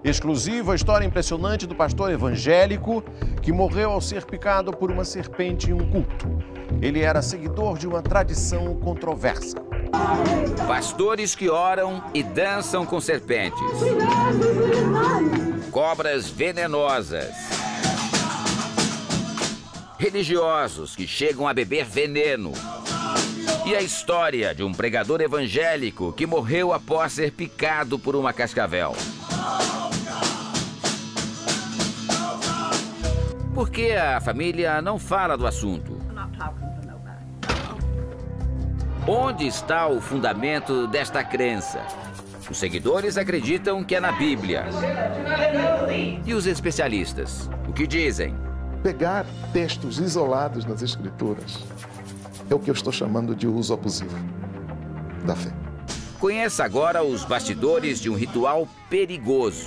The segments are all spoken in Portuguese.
Exclusiva, a história impressionante do pastor evangélico que morreu ao ser picado por uma serpente em um culto. Ele era seguidor de uma tradição controversa. Pastores que oram e dançam com serpentes. Cobras venenosas. Religiosos que chegam a beber veneno. E a história de um pregador evangélico que morreu após ser picado por uma cascavel. Por que a família não fala do assunto? Onde está o fundamento desta crença? Os seguidores acreditam que é na Bíblia. E os especialistas, o que dizem? Pegar textos isolados nas Escrituras é o que eu estou chamando de uso abusivo da fé. Conheça agora os bastidores de um ritual perigoso.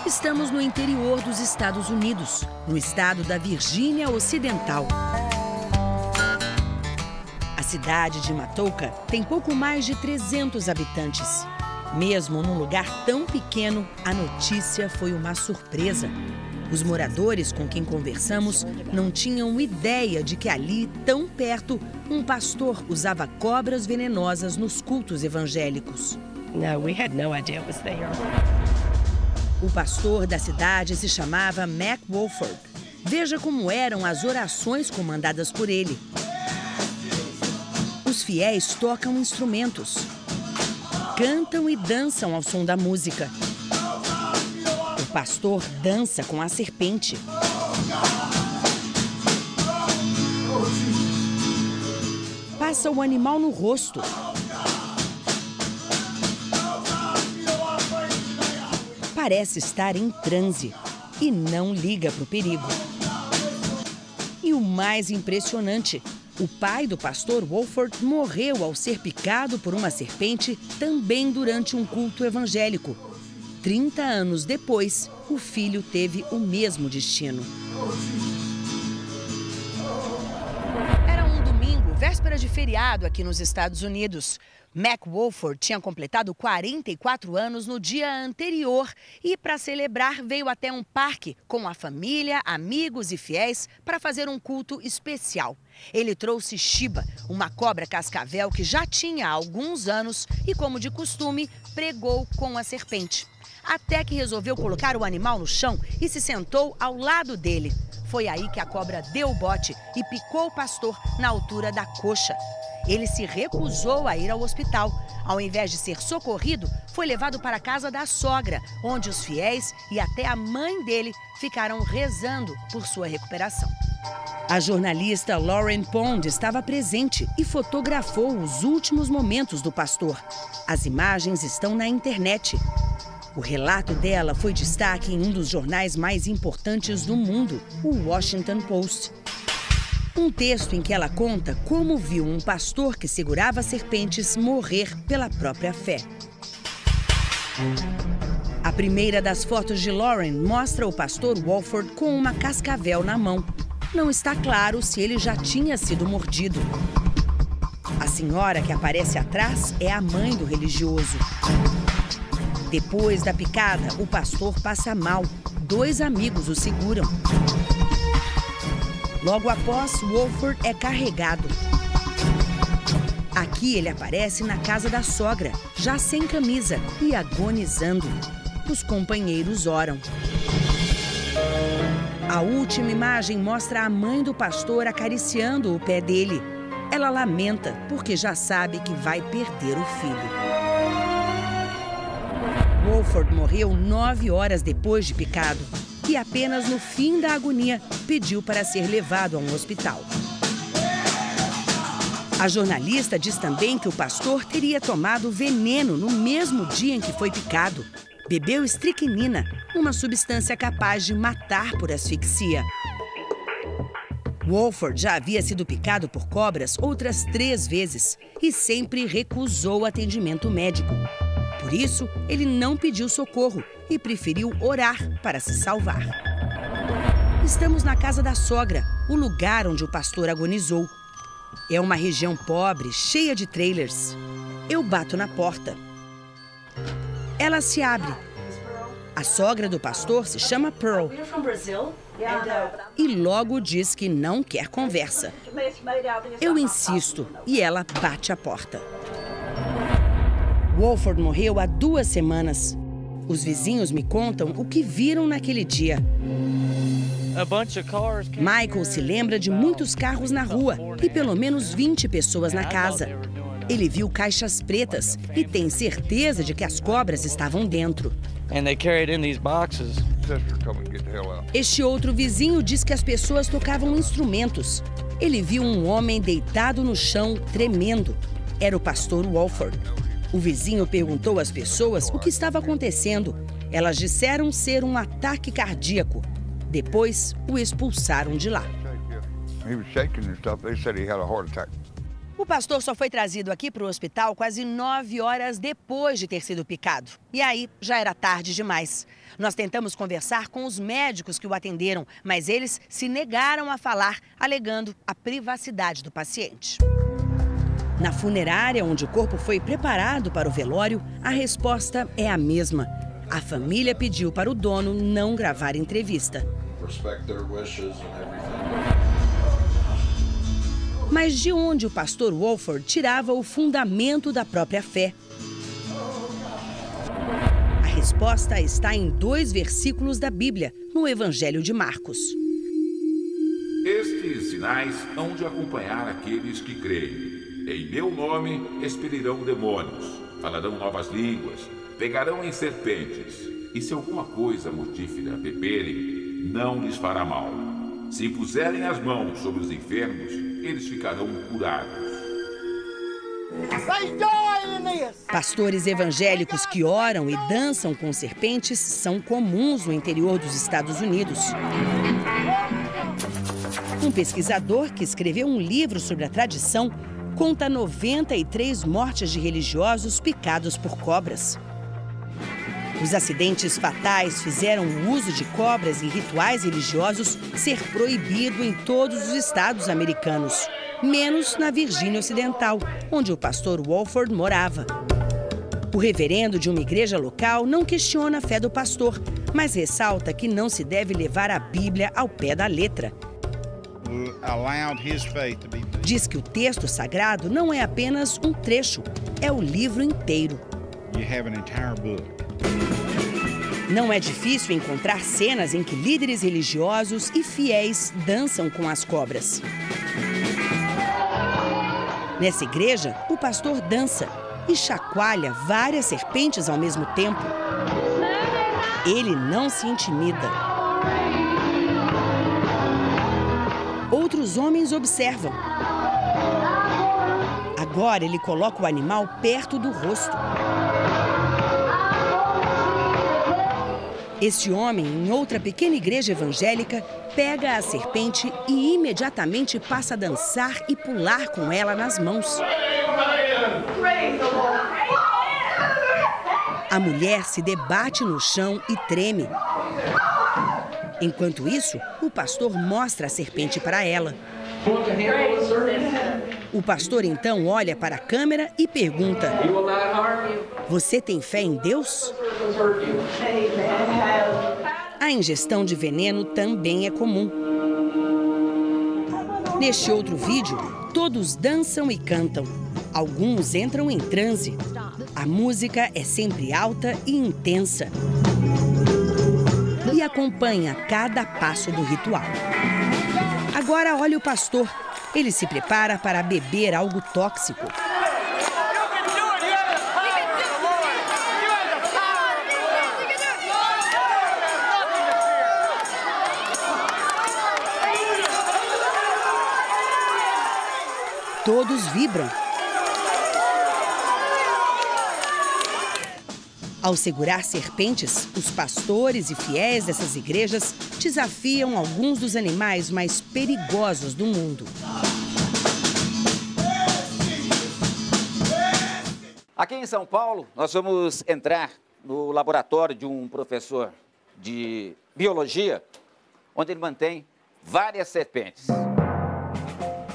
Estamos no interior dos Estados Unidos, no estado da Virgínia Ocidental. A cidade de Matoaca tem pouco mais de 300 habitantes. Mesmo num lugar tão pequeno, a notícia foi uma surpresa. Os moradores com quem conversamos não tinham ideia de que ali, tão perto, um pastor usava cobras venenosas nos cultos evangélicos. No, we had no idea it was there. O pastor da cidade se chamava Mac Wolford. Veja como eram as orações comandadas por ele. Os fiéis tocam instrumentos, cantam e dançam ao som da música. O pastor dança com a serpente. Passa o animal no rosto. Parece estar em transe e não liga para o perigo. E o mais impressionante, o pai do pastor Wolford morreu ao ser picado por uma serpente também durante um culto evangélico. 30 anos depois, o filho teve o mesmo destino. Era um domingo, véspera de feriado aqui nos Estados Unidos. Mac Wolford tinha completado 44 anos no dia anterior e, para celebrar, veio até um parque com a família, amigos e fiéis para fazer um culto especial. Ele trouxe Shiba, uma cobra cascavel que já tinha alguns anos e, como de costume, pregou com a serpente. Até que resolveu colocar o animal no chão e se sentou ao lado dele. Foi aí que a cobra deu o bote e picou o pastor na altura da coxa. Ele se recusou a ir ao hospital. Ao invés de ser socorrido, foi levado para a casa da sogra, onde os fiéis e até a mãe dele ficaram rezando por sua recuperação. A jornalista Lauren Pond estava presente e fotografou os últimos momentos do pastor. As imagens estão na internet. O relato dela foi destaque em um dos jornais mais importantes do mundo, o Washington Post. Um texto em que ela conta como viu um pastor que segurava serpentes morrer pela própria fé. A primeira das fotos de Lauren mostra o pastor Wolford com uma cascavel na mão. Não está claro se ele já tinha sido mordido. A senhora que aparece atrás é a mãe do religioso. Depois da picada, o pastor passa mal. 2 amigos o seguram. Logo após, Wolford é carregado. Aqui ele aparece na casa da sogra, já sem camisa e agonizando. Os companheiros oram. A última imagem mostra a mãe do pastor acariciando o pé dele. Ela lamenta porque já sabe que vai perder o filho. Wolford morreu 9 horas depois de picado. E apenas no fim da agonia pediu para ser levado a um hospital. A jornalista diz também que o pastor teria tomado veneno no mesmo dia em que foi picado. Bebeu estricnina, uma substância capaz de matar por asfixia. Wolford já havia sido picado por cobras outras 3 vezes e sempre recusou atendimento médico. Por isso, ele não pediu socorro e preferiu orar para se salvar. Estamos na casa da sogra. o lugar onde o pastor agonizou. É uma região pobre, cheia de trailers. Eu bato na porta. Ela se abre. A sogra do pastor se chama Pearl. E logo diz que não quer conversa. Eu insisto e ela bate a porta. Wolford morreu há 2 semanas. Os vizinhos me contam o que viram naquele dia. Michael se lembra de muitos carros na rua e pelo menos 20 pessoas na casa. Ele viu caixas pretas e tem certeza de que as cobras estavam dentro. Este outro vizinho diz que as pessoas tocavam instrumentos. Ele viu um homem deitado no chão, tremendo. Era o pastor Wolford. O vizinho perguntou às pessoas o que estava acontecendo. Elas disseram ser um ataque cardíaco. Depois, o expulsaram de lá. O pastor só foi trazido aqui para o hospital quase 9 horas depois de ter sido picado. E aí, já era tarde demais. Nós tentamos conversar com os médicos que o atenderam, mas eles se negaram a falar, alegando a privacidade do paciente. Na funerária, onde o corpo foi preparado para o velório, a resposta é a mesma. A família pediu para o dono não gravar entrevista. Mas de onde o pastor Wolford tirava o fundamento da própria fé? A resposta está em 2 versículos da Bíblia, no Evangelho de Marcos. Estes sinais hão de acompanhar aqueles que creem. Em meu nome expelirão demônios, falarão novas línguas, pegarão em serpentes, e se alguma coisa mortífera beberem, não lhes fará mal. Se puserem as mãos sobre os enfermos, eles ficarão curados. Pastores evangélicos que oram e dançam com serpentes são comuns no interior dos Estados Unidos. Um pesquisador que escreveu um livro sobre a tradição conta 93 mortes de religiosos picados por cobras. Os acidentes fatais fizeram o uso de cobras em rituais religiosos ser proibido em todos os estados americanos, menos na Virgínia Ocidental, onde o pastor Wolford morava. O reverendo de uma igreja local não questiona a fé do pastor, mas ressalta que não se deve levar a Bíblia ao pé da letra. Diz que o texto sagrado não é apenas um trecho, é o livro inteiro. Não é difícil encontrar cenas em que líderes religiosos e fiéis dançam com as cobras. Nessa igreja, o pastor dança e chacoalha várias serpentes ao mesmo tempo. Ele não se intimida. Outros homens observam. Agora ele coloca o animal perto do rosto. Este homem, em outra pequena igreja evangélica, pega a serpente e imediatamente passa a dançar e pular com ela nas mãos. A mulher se debate no chão e treme. Enquanto isso, o pastor mostra a serpente para ela. O pastor então olha para a câmera e pergunta: "Você tem fé em Deus?" A ingestão de veneno também é comum. Neste outro vídeo, todos dançam e cantam. Alguns entram em transe. A música é sempre alta e intensa. E acompanha cada passo do ritual. Agora olha o pastor. Ele se prepara para beber algo tóxico. Todos vibram. Ao segurar serpentes, os pastores e fiéis dessas igrejas desafiam alguns dos animais mais perigosos do mundo. Aqui em São Paulo, nós vamos entrar no laboratório de um professor de biologia, onde ele mantém várias serpentes.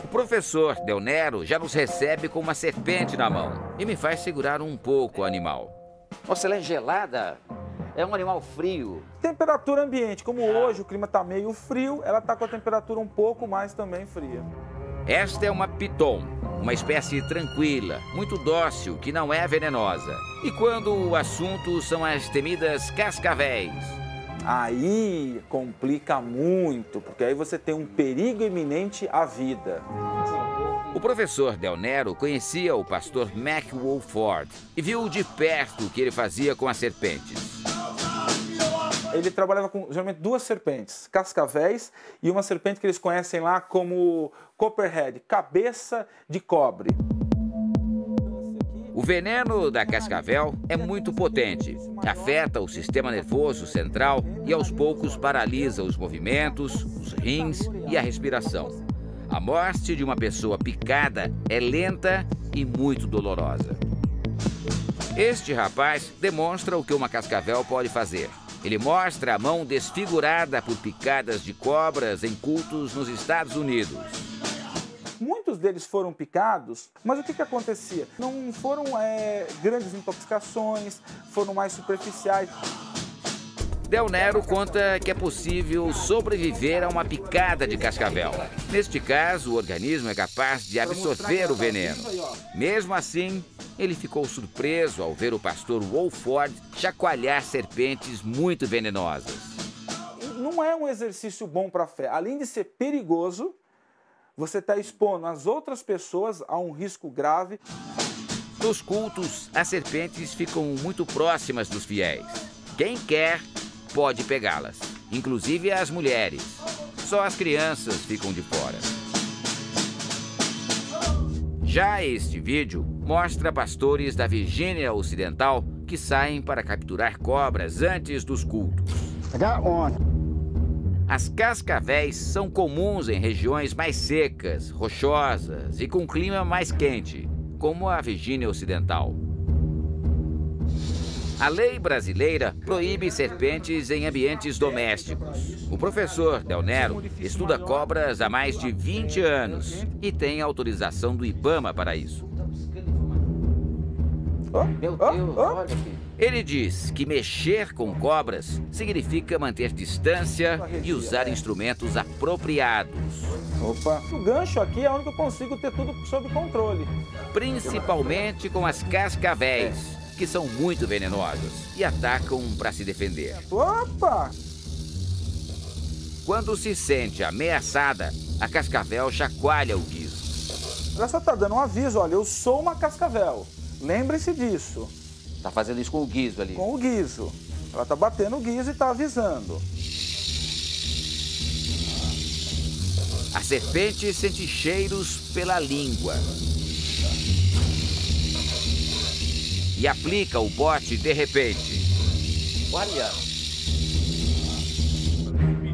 O professor Del Nero já nos recebe com uma serpente na mão e me faz segurar um pouco o animal. Nossa, ela é gelada. É um animal frio. Temperatura ambiente. Como hoje o clima está meio frio, ela está com a temperatura um pouco mais também fria. Esta é uma piton, uma espécie tranquila, muito dócil, que não é venenosa. E quando o assunto são as temidas cascavéis? Aí complica muito, porque aí você tem um perigo iminente à vida. O professor Del Nero conhecia o pastor Mac Woolford e viu de perto o que ele fazia com as serpentes. Ele trabalhava com, geralmente, duas serpentes, cascavéis, e uma serpente que eles conhecem lá como copperhead, cabeça de cobre. O veneno da cascavel é muito potente, afeta o sistema nervoso central e aos poucos paralisa os movimentos, os rins e a respiração. A morte de uma pessoa picada é lenta e muito dolorosa. Este rapaz demonstra o que uma cascavel pode fazer. Ele mostra a mão desfigurada por picadas de cobras em cultos nos Estados Unidos. Muitos deles foram picados, mas o que acontecia? Não foram grandes intoxicações, foram mais superficiais. Del Nero conta que é possível sobreviver a uma picada de cascavel. Neste caso, o organismo é capaz de absorver o veneno. Mesmo assim, ele ficou surpreso ao ver o pastor Woolford chacoalhar serpentes muito venenosas. Não é um exercício bom para a fé. Além de ser perigoso, você está expondo as outras pessoas a um risco grave. Nos cultos, as serpentes ficam muito próximas dos fiéis. Quem quer pode pegá-las, inclusive as mulheres. Só as crianças ficam de fora. Já este vídeo mostra pastores da Virgínia Ocidental que saem para capturar cobras antes dos cultos. As cascavéis são comuns em regiões mais secas, rochosas e com clima mais quente, como a Virgínia Ocidental. A lei brasileira proíbe serpentes em ambientes domésticos. O professor Del Nero estuda cobras há mais de 20 anos e tem autorização do IBAMA para isso. Meu Deus, olha aqui. Ele diz que mexer com cobras significa manter distância e usar instrumentos apropriados. Opa! O gancho aqui é onde eu consigo ter tudo sob controle. Principalmente com as cascavéis, que são muito venenosas e atacam para se defender. Opa! Quando se sente ameaçada, a cascavel chacoalha o guizo. Ela só está dando um aviso, olha, eu sou uma cascavel. Lembre-se disso. Está fazendo isso com o guizo ali? Com o guizo. Ela está batendo o guizo e está avisando. A serpente sente cheiros pela língua. E aplica o bote de repente. Olha!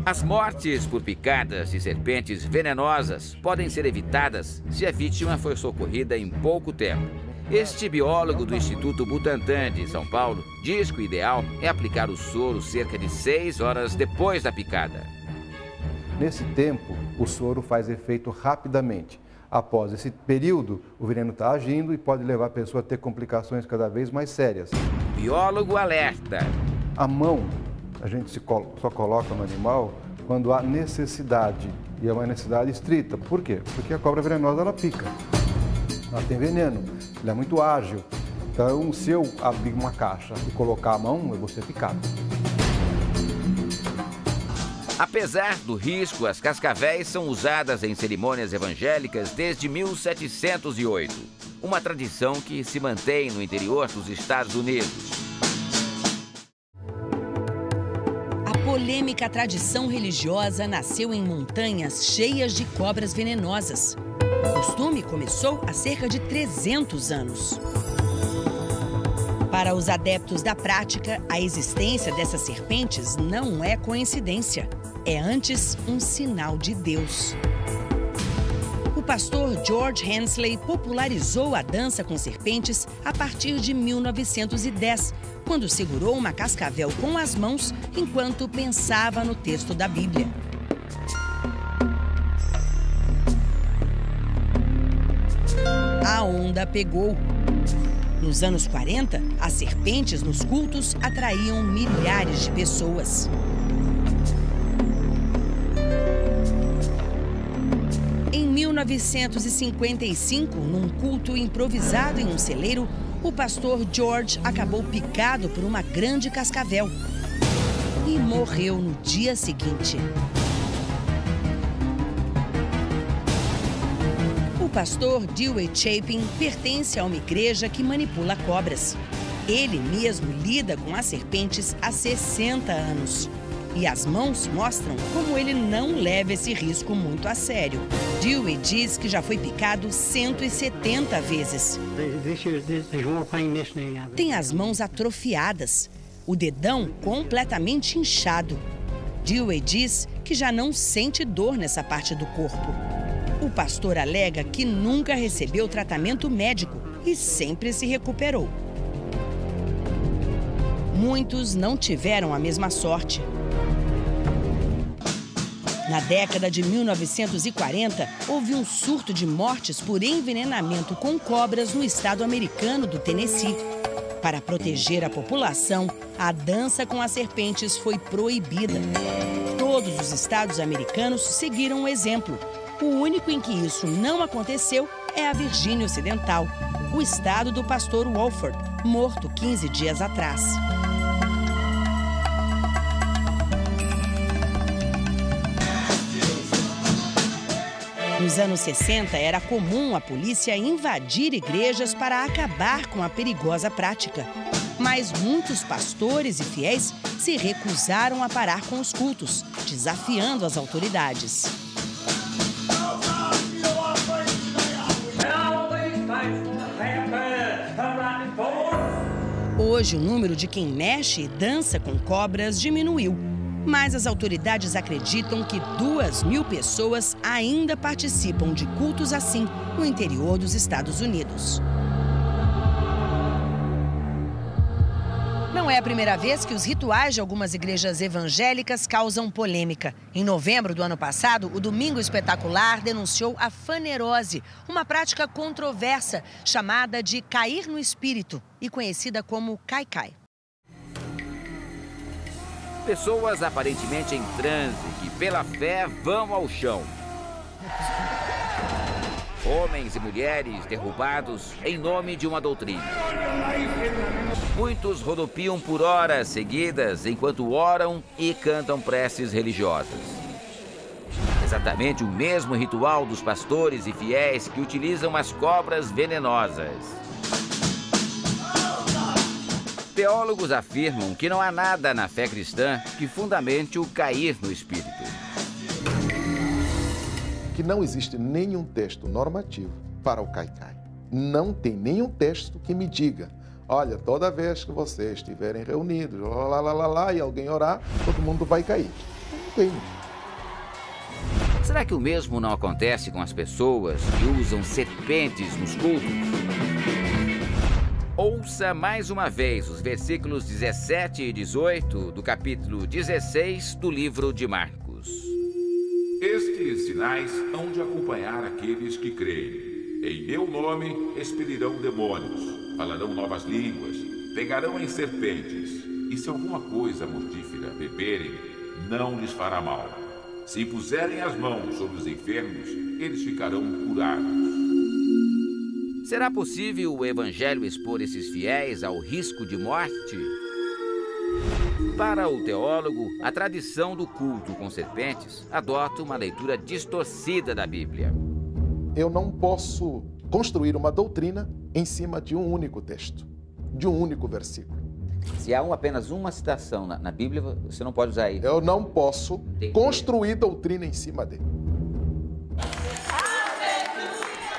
As mortes por picadas de serpentes venenosas podem ser evitadas se a vítima for socorrida em pouco tempo. Este biólogo do Instituto Butantan de São Paulo diz que o ideal é aplicar o soro cerca de 6 horas depois da picada. Nesse tempo, o soro faz efeito rapidamente. Após esse período, o veneno está agindo e pode levar a pessoa a ter complicações cada vez mais sérias. Biólogo alerta. A mão, a gente só coloca no animal quando há necessidade, e é uma necessidade estrita. Por quê? Porque a cobra venenosa, ela pica. Ela tem veneno, ela é muito ágil. Então, se eu abrir uma caixa e colocar a mão, eu vou ser picado. Apesar do risco, as cascavéis são usadas em cerimônias evangélicas desde 1708. Uma tradição que se mantém no interior dos Estados Unidos. A polêmica tradição religiosa nasceu em montanhas cheias de cobras venenosas. O costume começou há cerca de 300 anos. Para os adeptos da prática, a existência dessas serpentes não é coincidência. É antes um sinal de Deus. O pastor George Hensley popularizou a dança com serpentes a partir de 1910, quando segurou uma cascavel com as mãos enquanto pensava no texto da Bíblia. onda pegou. Nos anos 40, as serpentes nos cultos atraíam milhares de pessoas. Em 1955, num culto improvisado em um celeiro, o pastor George acabou picado por uma grande cascavel e morreu no dia seguinte. O pastor Dewey Chapin pertence a uma igreja que manipula cobras. Ele mesmo lida com as serpentes há 60 anos. E as mãos mostram como ele não leva esse risco muito a sério. Dewey diz que já foi picado 170 vezes. Tem as mãos atrofiadas, o dedão completamente inchado. Dewey diz que já não sente dor nessa parte do corpo. O pastor alega que nunca recebeu tratamento médico e sempre se recuperou. Muitos não tiveram a mesma sorte. Na década de 1940, houve um surto de mortes por envenenamento com cobras no estado americano do Tennessee. Para proteger a população, a dança com as serpentes foi proibida. Todos os estados americanos seguiram o exemplo. O único em que isso não aconteceu é a Virgínia Ocidental, o estado do pastor Wolford, morto 15 dias atrás. Nos anos 60, era comum a polícia invadir igrejas para acabar com a perigosa prática. Mas muitos pastores e fiéis se recusaram a parar com os cultos, desafiando as autoridades. Hoje, o número de quem mexe e dança com cobras diminuiu. Mas as autoridades acreditam que 2.000 pessoas ainda participam de cultos assim no interior dos Estados Unidos. Não é a primeira vez que os rituais de algumas igrejas evangélicas causam polêmica. Em novembro do ano passado, o Domingo Espetacular denunciou a fanerose, uma prática controversa chamada de cair no espírito e conhecida como cai-cai. Pessoas aparentemente em transe que, pela fé, vão ao chão. Homens e mulheres derrubados em nome de uma doutrina. Muitos rodopiam por horas seguidas enquanto oram e cantam preces religiosas. Exatamente o mesmo ritual dos pastores e fiéis que utilizam as cobras venenosas. Teólogos afirmam que não há nada na fé cristã que fundamente o cair no espírito. Que não existe nenhum texto normativo para o cai-cai. Não tem nenhum texto que me diga, olha, toda vez que vocês estiverem reunidos, e alguém orar, todo mundo vai cair. Não tem. Será que o mesmo não acontece com as pessoas que usam serpentes nos cultos? Ouça mais uma vez os versículos 17 e 18 do capítulo 16 do livro de Marcos. Estes sinais hão de acompanhar aqueles que creem. Em meu nome expelirão demônios, falarão novas línguas, pegarão em serpentes, e se alguma coisa mortífera beberem, não lhes fará mal. Se puserem as mãos sobre os enfermos, eles ficarão curados. Será possível o Evangelho expor esses fiéis ao risco de morte? Para o teólogo, a tradição do culto com serpentes adota uma leitura distorcida da Bíblia. Eu não posso construir uma doutrina em cima de um único texto, de um único versículo. Se há apenas uma citação na Bíblia, você não pode usar isso. Eu não posso construir doutrina em cima dele.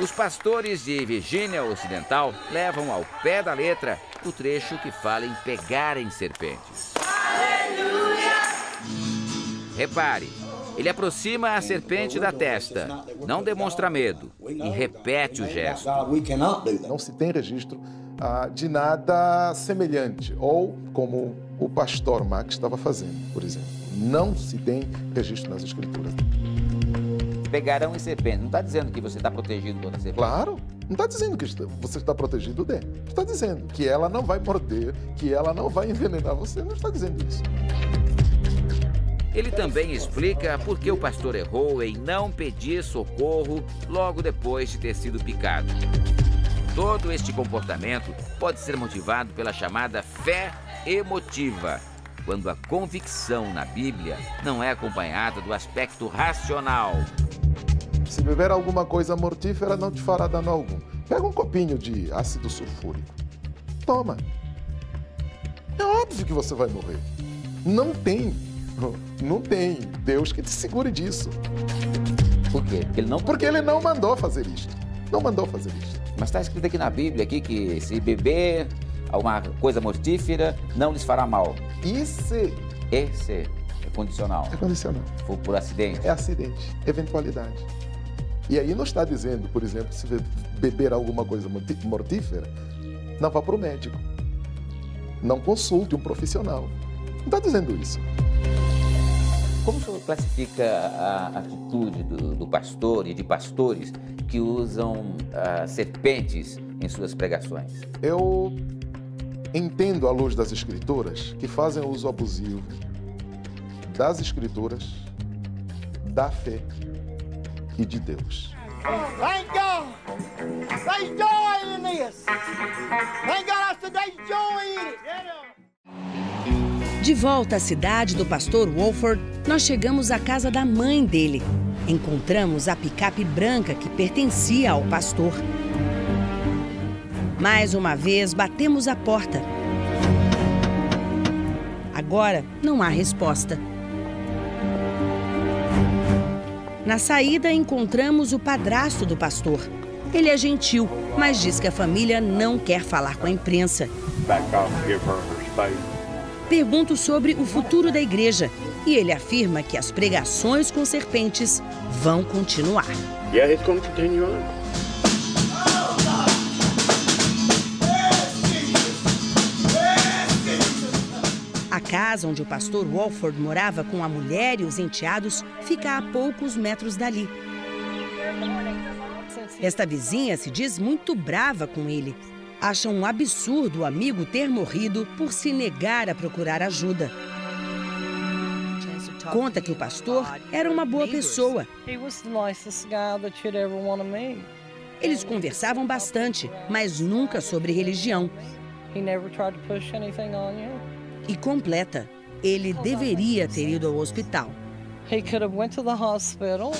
Os pastores de Virgínia Ocidental levam ao pé da letra o trecho que fala em pegar em serpentes. Aleluia! Repare, ele aproxima a serpente da testa, não demonstra medo e repete o gesto. Não se tem registro de nada semelhante, ou como o pastor Max estava fazendo, por exemplo. Não se tem registro nas Escrituras. pegarão em serpentes. Não está dizendo que você está protegido contra a serpente. Claro, não está dizendo que você está protegido dela. Está dizendo que ela não vai morder, que ela não vai envenenar você. Não está dizendo isso. Ele também explica por que o pastor errou em não pedir socorro logo depois de ter sido picado. Todo este comportamento pode ser motivado pela chamada fé emotiva, quando a convicção na Bíblia não é acompanhada do aspecto racional. Se beber alguma coisa mortífera, não te fará dano algum. Pega um copinho de ácido sulfúrico. Toma. É óbvio que você vai morrer. Não tem Deus que te segure disso. Por quê? Porque ele não mandou fazer isto. Não mandou fazer isto. Mas está escrito aqui na Bíblia que se beber alguma coisa mortífera, não lhes fará mal. Esse é condicional. É condicional. Foi por acidente. É acidente, eventualidade. E aí não está dizendo, por exemplo, se beber alguma coisa mortífera, não vá para o médico. Não consulte um profissional. Não está dizendo isso. Como o senhor classifica a atitude do pastor e de pastores que usam serpentes em suas pregações? Eu entendo, à luz das Escrituras, que fazem uso abusivo das Escrituras, da fé e de Deus. Thank God! There's joy in this! Thank God I said there's joy in it! De volta à cidade do pastor Wolford, nós chegamos à casa da mãe dele. Encontramos a picape branca que pertencia ao pastor. Mais uma vez, batemos a porta. Agora, não há resposta. Na saída, encontramos o padrasto do pastor. Ele é gentil, mas diz que a família não quer falar com a imprensa. Pergunto sobre o futuro da igreja e ele afirma que as pregações com serpentes vão continuar. Yeah, it's going to continue on. A casa onde o pastor Wolford morava com a mulher e os enteados fica a poucos metros dali. Esta vizinha se diz muito brava com ele. Acha um absurdo o amigo ter morrido por se negar a procurar ajuda. Conta que o pastor era uma boa pessoa. Eles conversavam bastante, mas nunca sobre religião. E completa, ele deveria ter ido ao hospital. He could have went to the hospital.